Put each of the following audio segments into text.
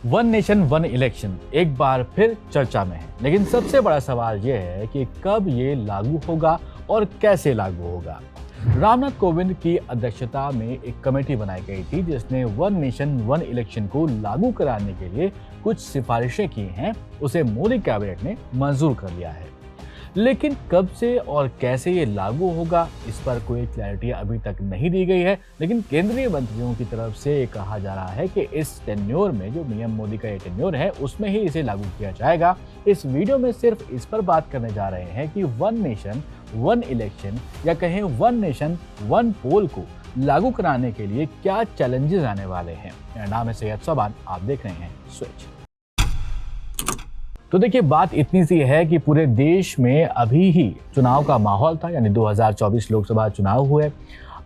One nation one election एक बार फिर चर्चा में है, लेकिन सबसे बड़ा सवाल यह है कि कब ये लागू होगा और कैसे लागू होगा। रामनाथ कोविंद की अध्यक्षता में एक कमेटी बनाई गई थी जिसने वन नेशन वन इलेक्शन को लागू कराने के लिए कुछ सिफारिशें की हैं। उसे मोदी कैबिनेट ने मंजूर कर लिया है, लेकिन कब से और कैसे ये लागू होगा इस पर कोई क्लैरिटी अभी तक नहीं दी गई है। लेकिन केंद्रीय मंत्रियों की तरफ से ये कहा जा रहा है कि इस टेन्योर में, जो पीएम मोदी का ये टेन्योर है, उसमें ही इसे लागू किया जाएगा। इस वीडियो में सिर्फ इस पर बात करने जा रहे हैं कि वन नेशन वन इलेक्शन या कहें वन नेशन वन पोल को लागू कराने के लिए क्या चैलेंजेस आने वाले हैं। मेरा नाम है सैयद सोबान, आप देख रहे हैं स्विच। तो देखिए, बात इतनी सी है कि पूरे देश में अभी ही चुनाव का माहौल था, यानी 2024 लोकसभा चुनाव हुए।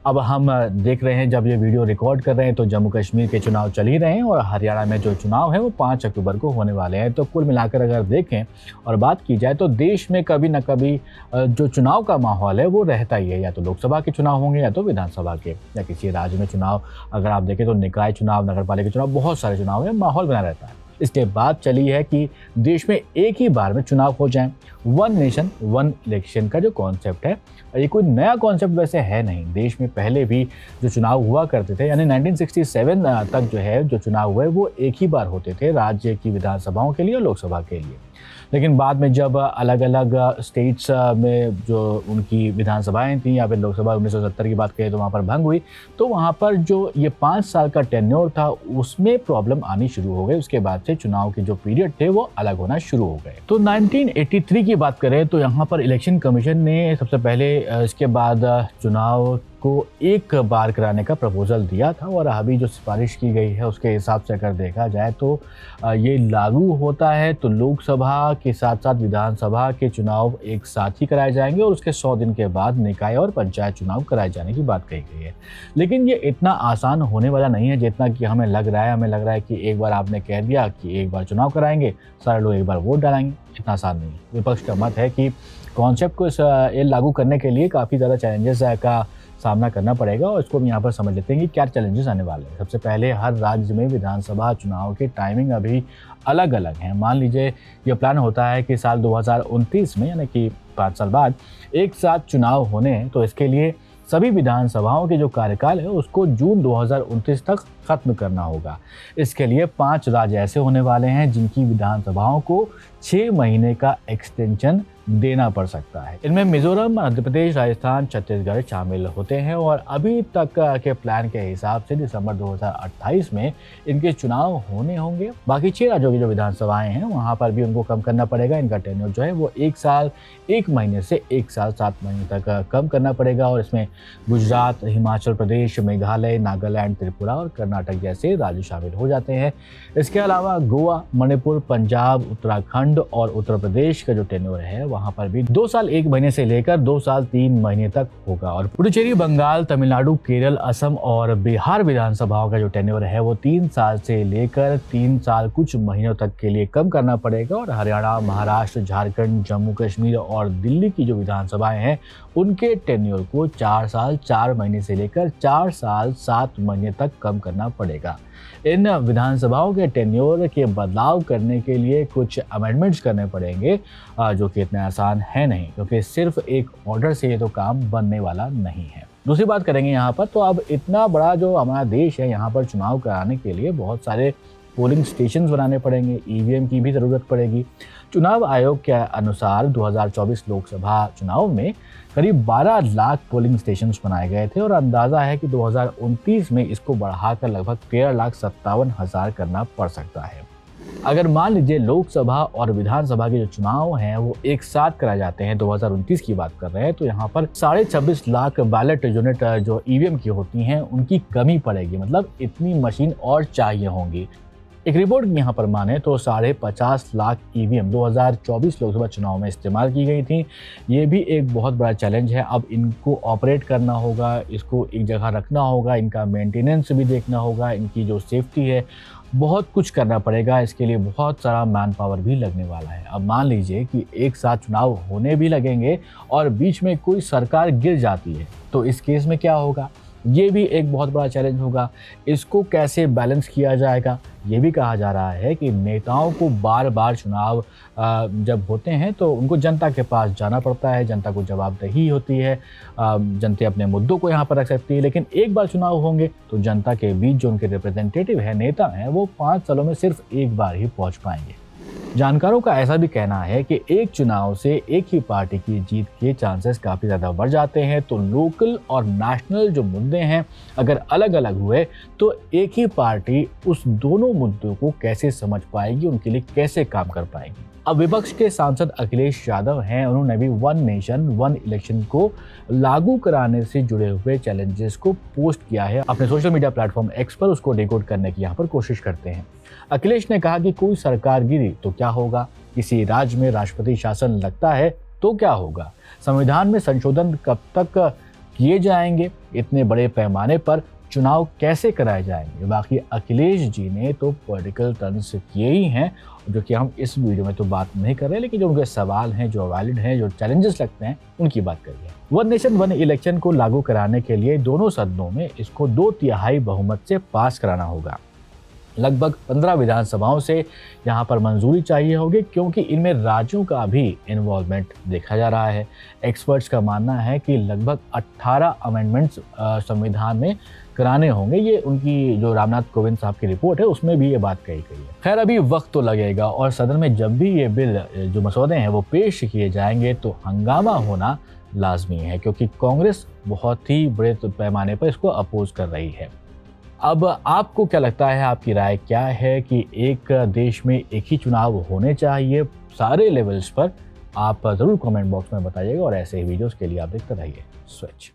अब हम देख रहे हैं, जब ये वीडियो रिकॉर्ड कर रहे हैं तो जम्मू कश्मीर के चुनाव चल ही रहे हैं और हरियाणा में जो चुनाव है वो 5 अक्टूबर को होने वाले हैं। तो कुल मिलाकर अगर देखें और बात की जाए तो देश में कभी न कभी जो चुनाव का माहौल है वो रहता ही है। या तो लोकसभा के चुनाव होंगे या तो विधानसभा के, या किसी राज्य में चुनाव। अगर आप देखें तो निकाय चुनाव, नगर पालिका चुनाव, बहुत सारे चुनाव है, माहौल बना रहता है। इसलिए बात चली है कि देश में एक ही बार में चुनाव हो जाएं। वन नेशन वन इलेक्शन का जो कॉन्सेप्ट है, ये कोई नया कॉन्सेप्ट वैसे है नहीं। देश में पहले भी जो चुनाव हुआ करते थे, यानी 1967 तक जो है जो चुनाव हुए वो एक ही बार होते थे, राज्य की विधानसभाओं के लिए और लोकसभा के लिए। लेकिन बाद में जब अलग अलग स्टेट्स में जो उनकी विधानसभाएं थी, या फिर लोकसभा 1970 की बात करें तो वहाँ पर भंग हुई, तो वहाँ पर जो ये 5 साल का टेन्योर था उसमें प्रॉब्लम आनी शुरू हो गई। उसके बाद से चुनाव के जो पीरियड थे वो अलग होना शुरू हो गए। तो 1983 की बात करें तो यहाँ पर इलेक्शन कमीशन ने सबसे पहले इसके बाद चुनाव को एक बार कराने का प्रपोजल दिया था, और अभी जो सिफारिश की गई है उसके हिसाब से अगर देखा जाए तो ये लागू होता है तो लोकसभा के साथ साथ विधानसभा के चुनाव एक साथ ही कराए जाएंगे और उसके 100 दिन के बाद निकाय और पंचायत चुनाव कराए जाने की बात कही गई है। लेकिन ये इतना आसान होने वाला नहीं है जितना कि हमें लग रहा है। हमें लग रहा है कि एक बार आपने कह दिया कि एक बार चुनाव कराएंगे, सारे लोग एक बार वोट डालेंगे, इतना आसान नहीं है। विपक्ष का मत है कि कॉन्सेप्ट को लागू करने के लिए काफ़ी ज़्यादा चैलेंजेस का सामना करना पड़ेगा, और इसको हम यहाँ पर समझ लेते हैं कि क्या चैलेंजेस आने वाले हैं। सबसे पहले, हर राज्य में विधानसभा चुनाव की टाइमिंग अभी अलग अलग है। मान लीजिए ये प्लान होता है कि साल 2029 में, यानी कि 5 साल बाद एक साथ चुनाव होने हैं, तो इसके लिए सभी विधानसभाओं के जो कार्यकाल है उसको जून 2029 तक खत्म करना होगा। इसके लिए 5 राज्य ऐसे होने वाले हैं जिनकी विधानसभाओं को 6 महीने का एक्सटेंशन देना पड़ सकता है। इनमें मिजोरम, मध्य प्रदेश, राजस्थान, छत्तीसगढ़ शामिल होते हैं, और अभी तक के प्लान के हिसाब से दिसंबर 2028 में इनके चुनाव होने होंगे। बाकी 6 राज्यों की जो विधानसभाएं हैं वहां पर भी उनको कम करना पड़ेगा। इनका टेन्योर जो है वो 1 साल 1 महीने से 1 साल 7 महीने तक कम करना पड़ेगा, और इसमें गुजरात, हिमाचल प्रदेश, मेघालय, नागालैंड, त्रिपुरा और कर्नाटक जैसे राज्य शामिल हो जाते हैं। इसके अलावा गोवा, मणिपुर, पंजाब, उत्तराखंड और उत्तर प्रदेश का जो टेन्योर है वहां पर भी 2 साल 1 महीने से लेकर 2 साल 3 महीने तक होगा। और पुडुचेरी, बंगाल, तमिलनाडु, केरल, असम और बिहार विधानसभाओं का जो टेन्योर है वो 3 साल से लेकर 3 साल कुछ महीनों तक के लिए कम करना पड़ेगा। और हरियाणा, महाराष्ट्र, झारखंड, जम्मू कश्मीर और दिल्ली की जो विधानसभाएं हैं उनके टेन्योर को 4 साल 4 महीने से लेकर 4 साल 7 महीने तक कम करना पड़ेगा। इन विधानसभाओं के टेन्योर के बदलाव करने के लिए कुछ अमेंडमेंट्स करने पड़ेंगे, जो कि इतने आसान है नहीं, क्योंकि सिर्फ एक ऑर्डर से ये तो काम बनने वाला नहीं है। दूसरी बात करेंगे यहाँ पर, तो अब इतना बड़ा जो हमारा देश है, यहाँ पर चुनाव कराने के लिए बहुत सारे पोलिंग स्टेशंस बनाने पड़ेंगे, ईवीएम की भी ज़रूरत पड़ेगी। चुनाव आयोग के अनुसार 2024 लोकसभा चुनाव में करीब 12 लाख पोलिंग स्टेशंस बनाए गए थे, और अंदाज़ा है कि 2029 में इसको बढ़ाकर लगभग 13,57,000 करना पड़ सकता है। अगर मान लीजिए लोकसभा और विधानसभा के जो चुनाव हैं वो एक साथ कराए जाते हैं, 2029 की बात कर रहे हैं, तो यहाँ पर 26.5 लाख बैलेट यूनिट जो ईवीएम की होती हैं उनकी कमी पड़ेगी। मतलब इतनी मशीन और चाहिए होंगी। एक रिपोर्ट यहाँ पर माने तो 50.5 लाख ईवीएम 2024 लोकसभा चुनाव में इस्तेमाल की गई थी। ये भी एक बहुत बड़ा चैलेंज है। अब इनको ऑपरेट करना होगा, इसको एक जगह रखना होगा, इनका मेंटेनेंस भी देखना होगा, इनकी जो सेफ्टी है, बहुत कुछ करना पड़ेगा। इसके लिए बहुत सारा मैन पावर भी लगने वाला है। अब मान लीजिए कि एक साथ चुनाव होने भी लगेंगे और बीच में कोई सरकार गिर जाती है, तो इस केस में क्या होगा? ये भी एक बहुत बड़ा चैलेंज होगा। इसको कैसे बैलेंस किया जाएगा? ये भी कहा जा रहा है कि नेताओं को बार बार चुनाव जब होते हैं तो उनको जनता के पास जाना पड़ता है, जनता को जवाबदेही होती है, जनता अपने मुद्दों को यहाँ पर रख सकती है। लेकिन एक बार चुनाव होंगे तो जनता के बीच जो उनके रिप्रेजेंटेटिव है, नेता हैं, वो 5 सालों में सिर्फ एक बार ही पहुँच पाएंगे। जानकारों का ऐसा भी कहना है कि एक चुनाव से एक ही पार्टी की जीत के चांसेस काफ़ी ज़्यादा बढ़ जाते हैं। तो लोकल और नेशनल जो मुद्दे हैं अगर अलग अलग हुए तो एक ही पार्टी उस दोनों मुद्दों को कैसे समझ पाएगी, उनके लिए कैसे काम कर पाएगी। अब विपक्ष के सांसद अखिलेश यादव हैं, उन्होंने भी वन नेशन वन इलेक्शन को लागू कराने से जुड़े हुए चैलेंजेस को पोस्ट किया है अपने सोशल मीडिया प्लेटफॉर्म एक्स पर। उसको डिकोड करने की यहाँ पर कोशिश करते हैं। अखिलेश ने कहा कि कोई सरकार गिरी तो क्या होगा, किसी राज्य में राष्ट्रपति शासन लगता है तो क्या होगा, संविधान में संशोधन कब तक किए जाएंगे, इतने बड़े पैमाने पर चुनाव कैसे कराए जाएंगे। बाकी अखिलेश जी ने तो पॉलिटिकल टर्न्स किए ही हैं, जो कि हम इस वीडियो में तो बात नहीं कर रहे, लेकिन जो उनके सवाल हैं, जो वैलिड हैं, जो चैलेंजेस लगते हैं, उनकी बात करिए। वन नेशन वन इलेक्शन को लागू कराने के लिए दोनों सदनों में इसको 2/3 बहुमत से पास कराना होगा। लगभग 15 विधानसभाओं से यहाँ पर मंजूरी चाहिए होगी, क्योंकि इनमें राज्यों का भी इन्वॉल्वमेंट देखा जा रहा है। एक्सपर्ट्स का मानना है कि लगभग 18 अमेंडमेंट्स संविधान में कराने होंगे। ये उनकी जो रामनाथ कोविंद साहब की रिपोर्ट है उसमें भी ये बात कही गई है। खैर, अभी वक्त तो लगेगा और सदन में जब भी ये बिल जो मसौदे हैं वो पेश किए जाएंगे तो हंगामा होना लाजमी है, क्योंकि कांग्रेस बहुत ही बड़े पैमाने पर इसको अपोज कर रही है। अब आपको क्या लगता है, आपकी राय क्या है कि एक देश में एक ही चुनाव होने चाहिए सारे लेवल्स पर? आप ज़रूर कमेंट बॉक्स में बताइएगा और ऐसे ही वीडियोस के लिए आप देखते रहिए स्विच।